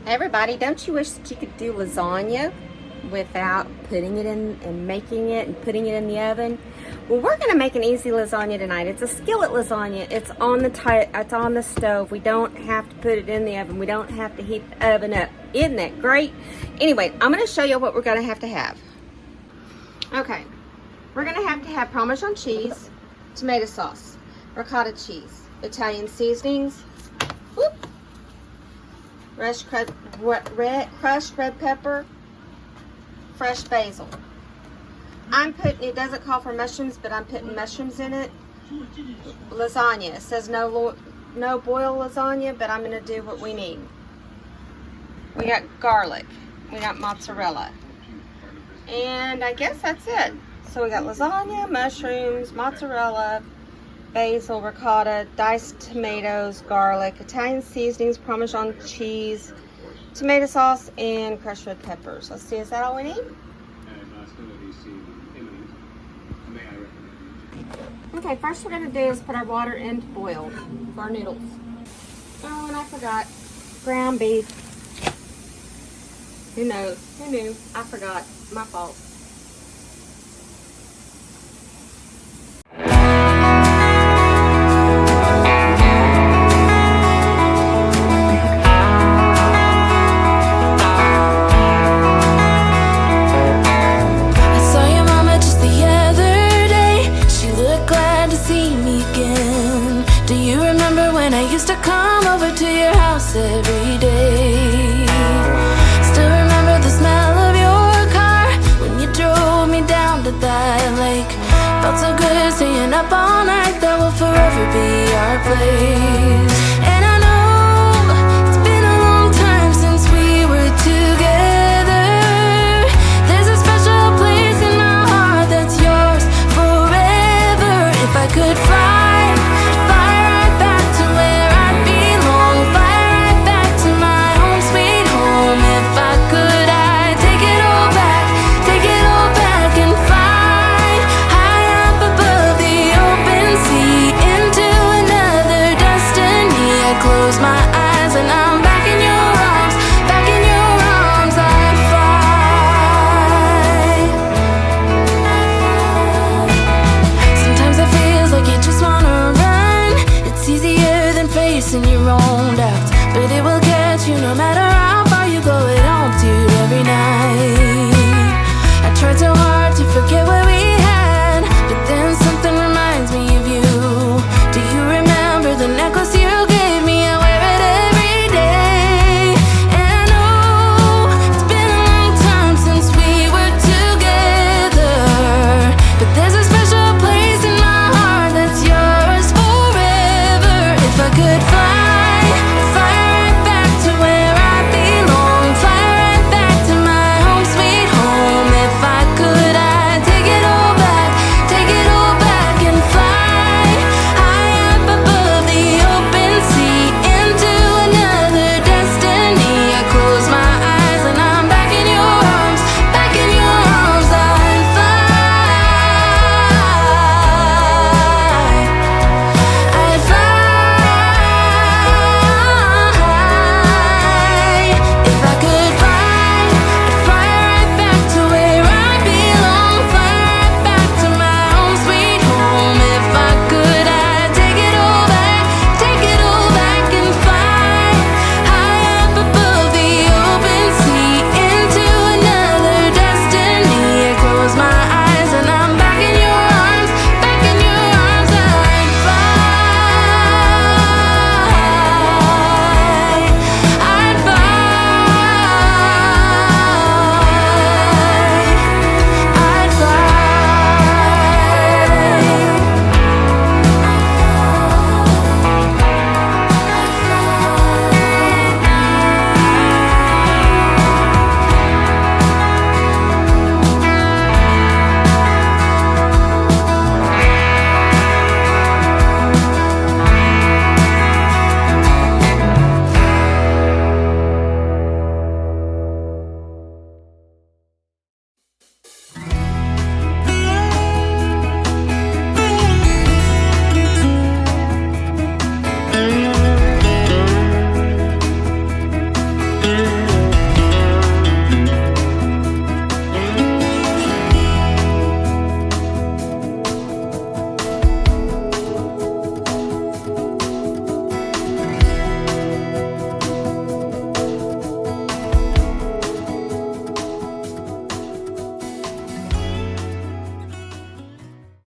Everybody, don't you wish that you could do lasagna without putting it in and making it and putting it in the oven? Well, we're going to make an easy lasagna tonight. It's a skillet lasagna. It's on the stove. We don't have to put it in the oven. We don't have to heat the oven up. Isn't that great? Anyway, I'm going to show you what we're going to have. Okay, we're going to have Parmesan cheese, tomato sauce, ricotta cheese, Italian seasonings, crushed red pepper, fresh basil. It doesn't call for mushrooms, but I'm putting mushrooms in it. Lasagna. It says no boil lasagna, but I'm going to do what we need. We got garlic. We got mozzarella. And I guess that's it. So we got lasagna, mushrooms, mozzarella, basil, ricotta, diced tomatoes, garlic, Italian seasonings, Parmesan cheese, tomato sauce, and crushed red peppers. Let's see, is that all we need? Okay, first we're going to do is put our water in to boil for our noodles. Oh, and I forgot. Ground beef. Who knows? Who knew? I forgot. My fault. Every day. Still remember the smell of your car when you drove me down to that lake. Felt so good staying up all night. That will forever be our place. And I know it's been a long time since we were together. There's a special place in my heart that's yours forever. If I could fly right back to where I belong, close my eyes and I'm back in your arms, I'd fly. Sometimes it feels like you just wanna run. It's easier than facing your own doubts, but it will get you no matter